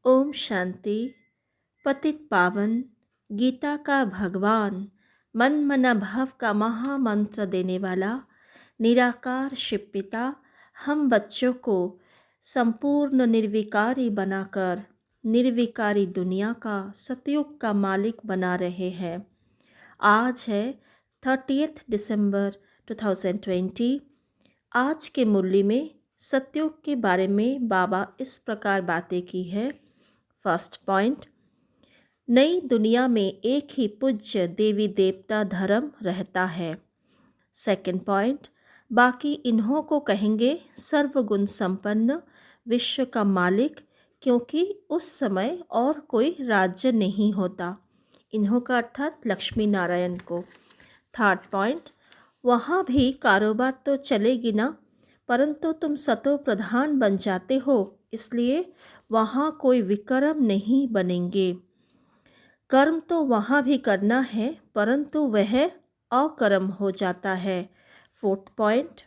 ओम शांति। पतित पावन गीता का भगवान मन मना भाव का महामंत्र देने वाला निराकार शिव पिता हम बच्चों को संपूर्ण निर्विकारी बनाकर निर्विकारी दुनिया का सतयुग का मालिक बना रहे हैं। आज है 30 दिसंबर 2020। आज के मुरली में सतयुग के बारे में बाबा इस प्रकार बातें की है। फर्स्ट पॉइंट, नई दुनिया में एक ही पूज्य देवी देवता धर्म रहता है। सेकंड पॉइंट, बाकी इन्हों को कहेंगे सर्वगुण संपन्न विश्व का मालिक, क्योंकि उस समय और कोई राज्य नहीं होता। इन्हों का अर्थात लक्ष्मी नारायण को। थर्ड पॉइंट, वहाँ भी कारोबार तो चलेगी ना, परंतु तुम सतो प्रधान बन जाते हो, इसलिए वहाँ कोई विकर्म नहीं बनेंगे। कर्म तो वहाँ भी करना है, परंतु वह अकर्म हो जाता है। फोर्थ पॉइंट,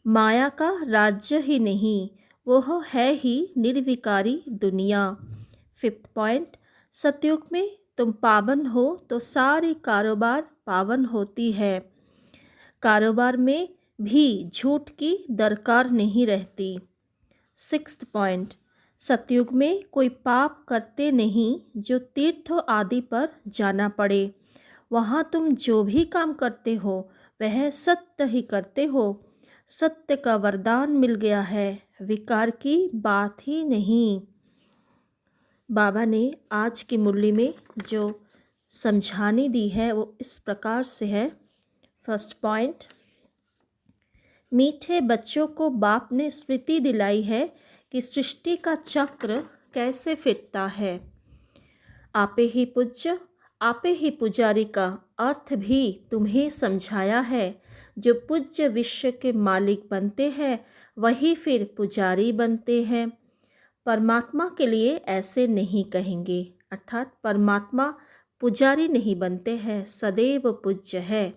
माया का राज्य ही नहीं, वह है ही निर्विकारी दुनिया। फिफ्थ पॉइंट, सतयुग में तुम पावन हो तो सारी कारोबार पावन होती है। कारोबार में भी झूठ की दरकार नहीं रहती। सिक्स्थ पॉइंट, सतयुग में कोई पाप करते नहीं जो तीर्थ आदि पर जाना पड़े। वहाँ तुम जो भी काम करते हो वह सत्य ही करते हो। सत्य का वरदान मिल गया है, विकार की बात ही नहीं। बाबा ने आज की मुरली में जो समझानी दी है वो इस प्रकार से है। फर्स्ट पॉइंट, मीठे बच्चों को बाप ने स्मृति दिलाई है कि सृष्टि का चक्र कैसे फिरता है। आपे ही पूज्य आपे ही पुजारी का अर्थ भी तुम्हें समझाया है। जो पूज्य विश्व के मालिक बनते हैं वही फिर पुजारी बनते हैं। परमात्मा के लिए ऐसे नहीं कहेंगे, अर्थात परमात्मा पुजारी नहीं बनते हैं, सदैव पूज्य है।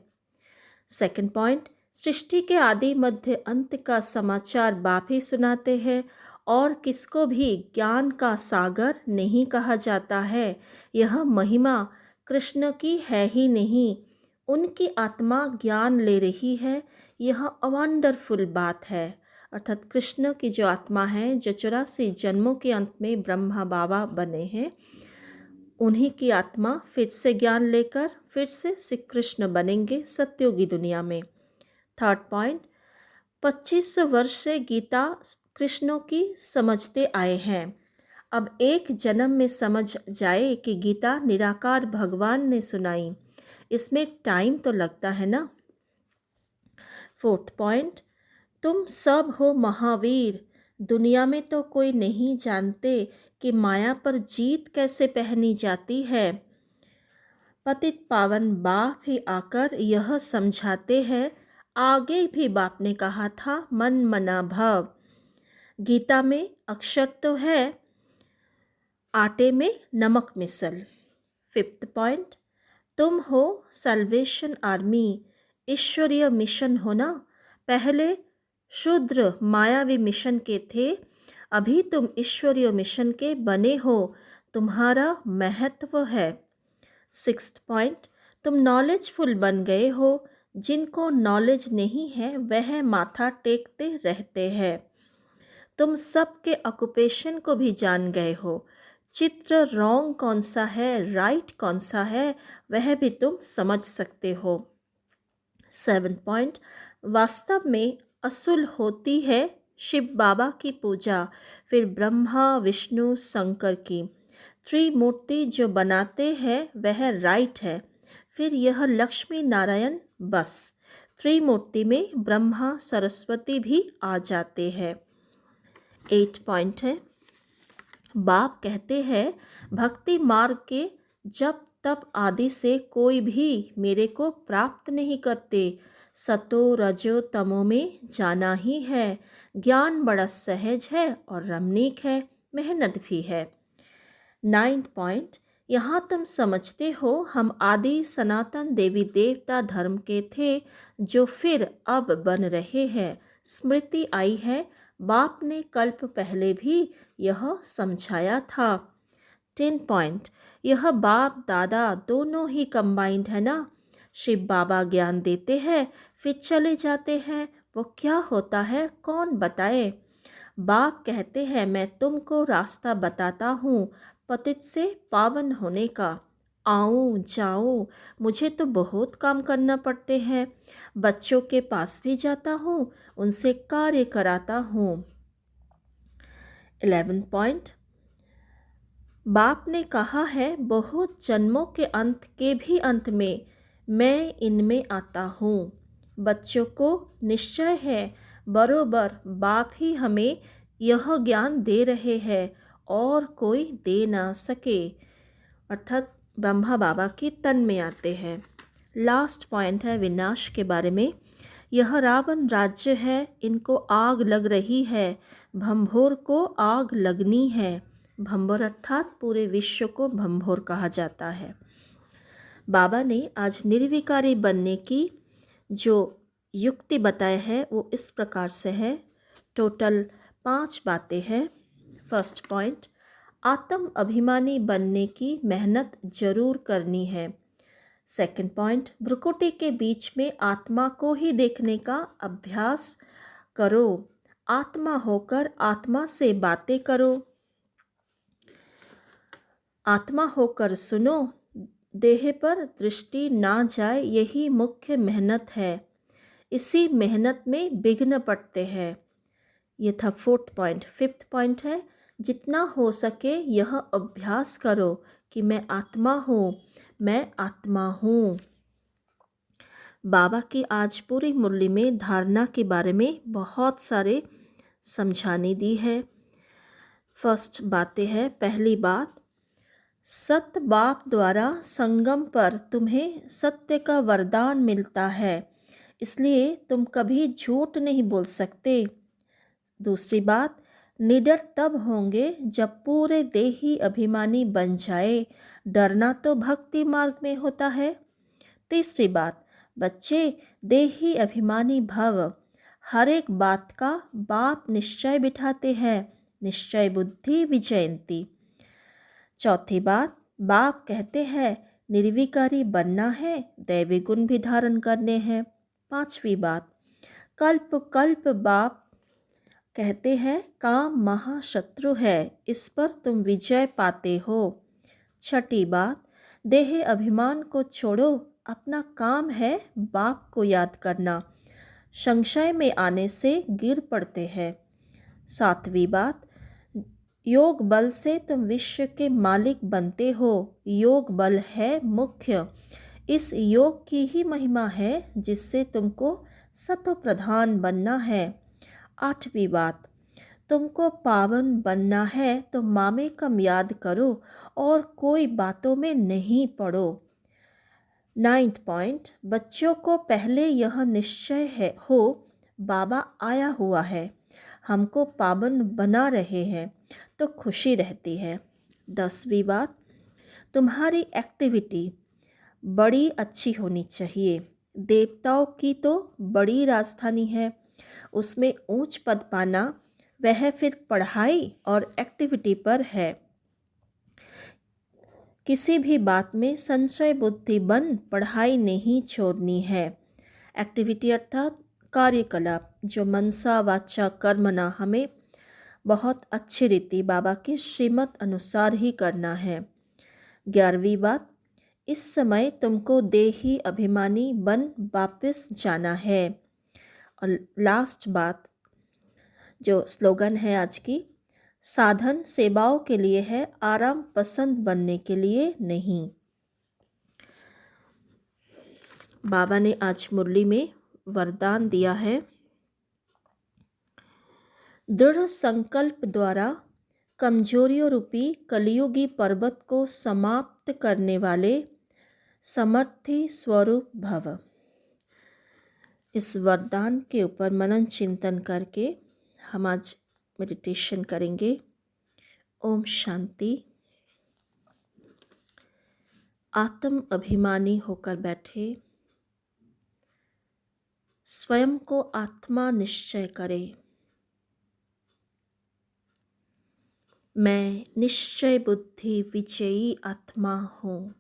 सेकंड पॉइंट, सृष्टि के आदि मध्य अंत का समाचार बाप ही सुनाते हैं और किसको भी ज्ञान का सागर नहीं कहा जाता है। यह महिमा कृष्ण की है ही नहीं, उनकी आत्मा ज्ञान ले रही है। यह वंडरफुल बात है, अर्थात कृष्ण की जो आत्मा है, जो 84 जन्मों के अंत में ब्रह्मा बाबा बने हैं, उन्हीं की आत्मा फिर से ज्ञान लेकर फिर से श्री कृष्ण बनेंगे सत्युगी दुनिया में। थर्ड पॉइंट, 25 वर्ष से गीता कृष्णों की समझते आए हैं। अब एक जन्म में समझ जाए कि गीता निराकार भगवान ने सुनाई, इसमें टाइम तो लगता है ना। फोर्थ पॉइंट, तुम सब हो महावीर, दुनिया में तो कोई नहीं जानते कि माया पर जीत कैसे पहनी जाती है। पतित पावन बाप ही आकर यह समझाते हैं। आगे भी बाप ने कहा था मन मना भव। गीता में अक्षर तो है, आटे में नमक मिसल। फिफ्थ पॉइंट, तुम हो सल्वेशन आर्मी, ईश्वरीय मिशन हो ना। पहले शूद्र मायावी मिशन के थे, अभी तुम ईश्वरीय मिशन के बने हो, तुम्हारा महत्व है। सिक्स्थ पॉइंट, तुम नॉलेजफुल बन गए हो, जिनको नॉलेज नहीं है वह माथा टेकते रहते हैं। तुम सबके ऑक्यूपेशन को भी जान गए हो, चित्र रॉन्ग कौन सा है राइट कौन सा है वह भी तुम समझ सकते हो। 7 पॉइंट, वास्तव में असुल होती है शिव बाबा की पूजा, फिर ब्रह्मा विष्णु शंकर की त्रिमूर्ति जो बनाते हैं वह राइट है। फिर यह लक्ष्मी नारायण, बस त्रिमूर्ति में ब्रह्मा सरस्वती भी आ जाते हैं। 8 पॉइंट है, बाप कहते हैं भक्ति मार्ग के जब तप आदि से कोई भी मेरे को प्राप्त नहीं करते। सतो रजो तमो में जाना ही है। ज्ञान बड़ा सहज है और रमणीक है, मेहनत भी है। 9 पॉइंट, यहाँ तुम समझते हो हम आदि सनातन देवी देवता धर्म के थे जो फिर अब बन रहे हैं। स्मृति आई है, बाप ने कल्प पहले भी यह समझाया था। 10 पॉइंट, यह बाप दादा दोनों ही कंबाइंड है ना। शिव बाबा ज्ञान देते हैं फिर चले जाते हैं, वो क्या होता है कौन बताए। बाप कहते हैं मैं तुमको रास्ता बताता हूँ पतित से पावन होने का। आऊँ जाऊँ, मुझे तो बहुत काम करना पड़ते हैं। बच्चों के पास भी जाता हूँ, उनसे कार्य कराता हूँ। 11 पॉइंट, बाप ने कहा है बहुत जन्मों के अंत के भी अंत में मैं इनमें आता हूँ। बच्चों को निश्चय है बरोबर बाप ही हमें यह ज्ञान दे रहे हैं और कोई दे ना सके, अर्थात ब्रह्मा बाबा की तन में आते हैं। लास्ट पॉइंट है विनाश के बारे में। यह रावण राज्य है, इनको आग लग रही है, भंभोर को आग लगनी है। भंभोर अर्थात पूरे विश्व को भंभोर कहा जाता है। बाबा ने आज निर्विकारी बनने की जो युक्ति बताए है वो इस प्रकार से है। टोटल 5 बातें हैं। फर्स्ट पॉइंट, आत्म अभिमानी बनने की मेहनत जरूर करनी है। सेकंड पॉइंट, भ्रुकुटी के बीच में आत्मा को ही देखने का अभ्यास करो। आत्मा होकर आत्मा से बातें करो। आत्मा होकर सुनो, देह पर दृष्टि ना जाए, यही मुख्य मेहनत है। इसी मेहनत में विघ्न पड़ते हैं। ये था फोर्थ पॉइंट। फिफ्थ पॉइंट है जितना हो सके यह अभ्यास करो कि मैं आत्मा हूँ, मैं आत्मा हूँ। बाबा की आज पूरी मुरली में धारणा के बारे में बहुत सारे समझाने दी है। फर्स्ट बातें है, पहली बात, सत बाप द्वारा संगम पर तुम्हें सत्य का वरदान मिलता है, इसलिए तुम कभी झूठ नहीं बोल सकते। दूसरी बात, निडर तब होंगे जब पूरे देही अभिमानी बन जाए, डरना तो भक्ति मार्ग में होता है। तीसरी बात, बच्चे देही अभिमानी भव, हर एक बात का बाप निश्चय बिठाते हैं, निश्चय बुद्धि विजयंती। चौथी बात, बाप कहते हैं निर्विकारी बनना है, दैवी गुण भी धारण करने हैं। पांचवी बात, कल्प कल्प बाप कहते हैं काम महाशत्रु है, इस पर तुम विजय पाते हो। छठी बात, देह अभिमान को छोड़ो, अपना काम है बाप को याद करना, संशय में आने से गिर पड़ते हैं। सातवीं बात, योग बल से तुम विश्व के मालिक बनते हो, योग बल है मुख्य, इस योग की ही महिमा है जिससे तुमको सत्व प्रधान बनना है। आठवीं बात, तुमको पावन बनना है तो मामे कम याद करो और कोई बातों में नहीं पड़ो। नाइन्थ पॉइंट, बच्चों को पहले यह निश्चय है हो बाबा आया हुआ है, हमको पावन बना रहे हैं, तो खुशी रहती है। 10वीं बात, तुम्हारी एक्टिविटी बड़ी अच्छी होनी चाहिए। देवताओं की तो बड़ी राजधानी है, उसमें ऊंच पद पाना वह फिर पढ़ाई और एक्टिविटी पर है। किसी भी बात में संशय बुद्धि बन पढ़ाई नहीं छोड़नी है। एक्टिविटी अर्थात कार्यकलाप जो मनसा वाचा कर्मना हमें बहुत अच्छी रीति बाबा की श्रीमत अनुसार ही करना है। 11वीं बात, इस समय तुमको देही अभिमानी बन वापस जाना है। और लास्ट बात जो स्लोगन है आज की, साधन सेवाओं के लिए है, आराम पसंद बनने के लिए नहीं। बाबा ने आज मुरली में वरदान दिया है, दृढ़ संकल्प द्वारा कमजोरियों रूपी कलियुगी पर्वत को समाप्त करने वाले समर्थी स्वरूप भव। इस वरदान के ऊपर मनन चिंतन करके हम आज मेडिटेशन करेंगे। ओम शांति। आत्म अभिमानी होकर बैठे, स्वयं को आत्मा निश्चय करें। मैं निश्चय बुद्धि विजयी आत्मा हूँ।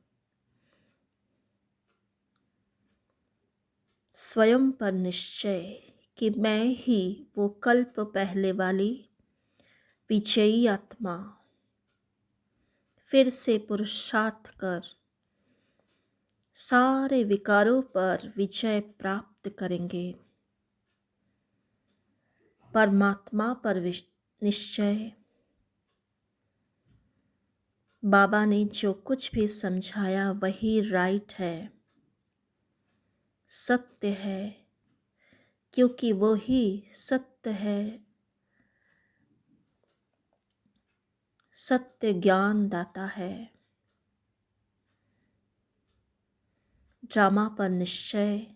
स्वयं पर निश्चय कि मैं ही वो कल्प पहले वाली विजयी आत्मा फिर से पुरुषार्थ कर सारे विकारों पर विजय प्राप्त करेंगे। परमात्मा पर निश्चय। बाबा ने जो कुछ भी समझाया वही राइट है, सत्य है, क्योंकि वो ही सत्य है। सत्य ज्ञान दाता है। ड्रामा पर निश्चय।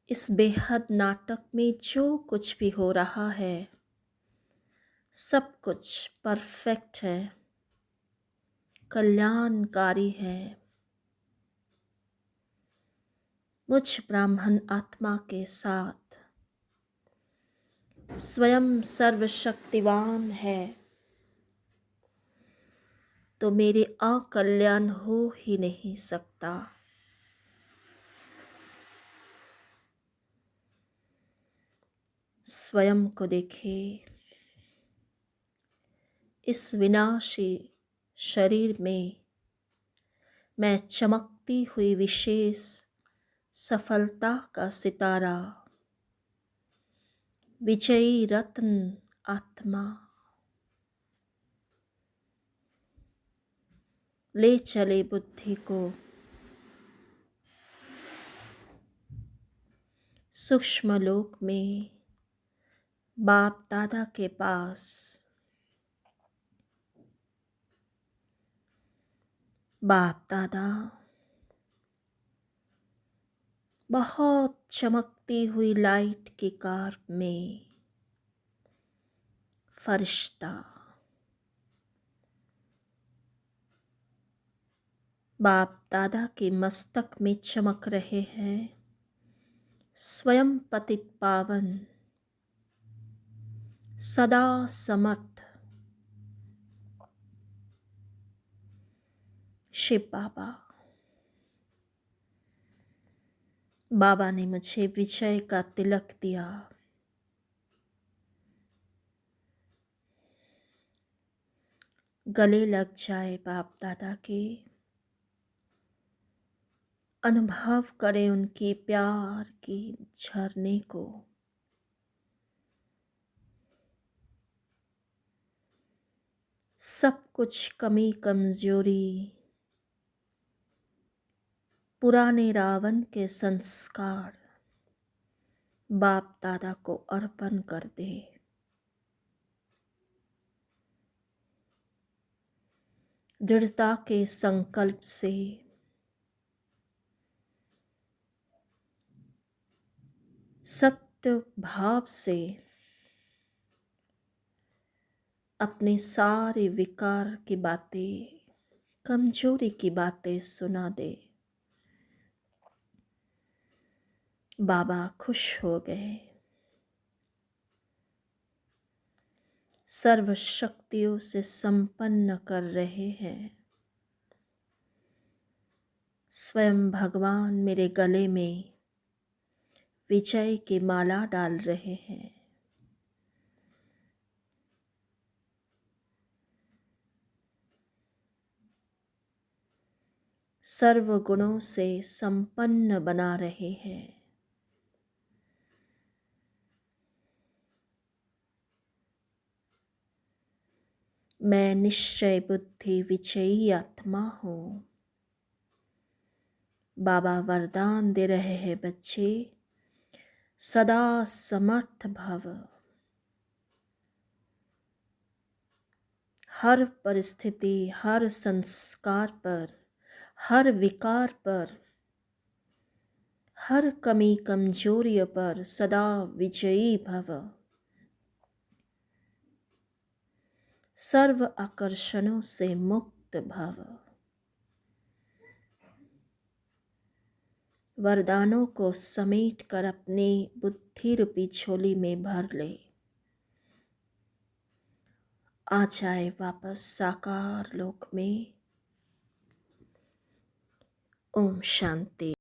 इस बेहद नाटक में जो कुछ भी हो रहा है सब कुछ परफेक्ट है, कल्याणकारी है। मुझ ब्राह्मण आत्मा के साथ स्वयं सर्वशक्तिवान है, तो मेरे अकल्याण हो ही नहीं सकता। स्वयं को देखिए, इस विनाशी शरीर में मैं चमकती हुई विशेष सफलता का सितारा, विजयी रत्न आत्मा। ले चले बुद्धि को सूक्ष्म लोक में, बाप दादा के पास। बाप दादा बहुत चमकती हुई लाइट की कार में फरिश्ता। बाप दादा के मस्तक में चमक रहे हैं स्वयं पतित पावन, सदा समर्थ शिव बाबा। बाबा ने मुझे विजय का तिलक दिया। गले लग जाए बाप दादा के, अनुभव करें उनकी प्यार की झरने को। सब कुछ कमी कमजोरी पुराने रावण के संस्कार बाप दादा को अर्पण कर दे। दृढ़ता के संकल्प से सत्य भाव से अपने सारे विकार की बातें, कमजोरी की बातें सुना दे। बाबा खुश हो गए। सर्व शक्तियों से संपन्न कर रहे हैं। स्वयं भगवान मेरे गले में विजय की माला डाल रहे हैं। सर्व गुणों से संपन्न बना रहे हैं। मैं निश्चय बुद्धि विजयी आत्मा हूँ। बाबा वरदान दे रहे हैं, बच्चे सदा समर्थ भव। हर परिस्थिति, हर संस्कार पर, हर विकार पर, हर कमी कमजोरी पर सदा विजयी भव। सर्व आकर्षणों से मुक्त भव। वरदानों को समेट कर अपने बुद्धि रूपी झोली में भर ले। आ जाए वापस साकार लोक में। ओम शांति।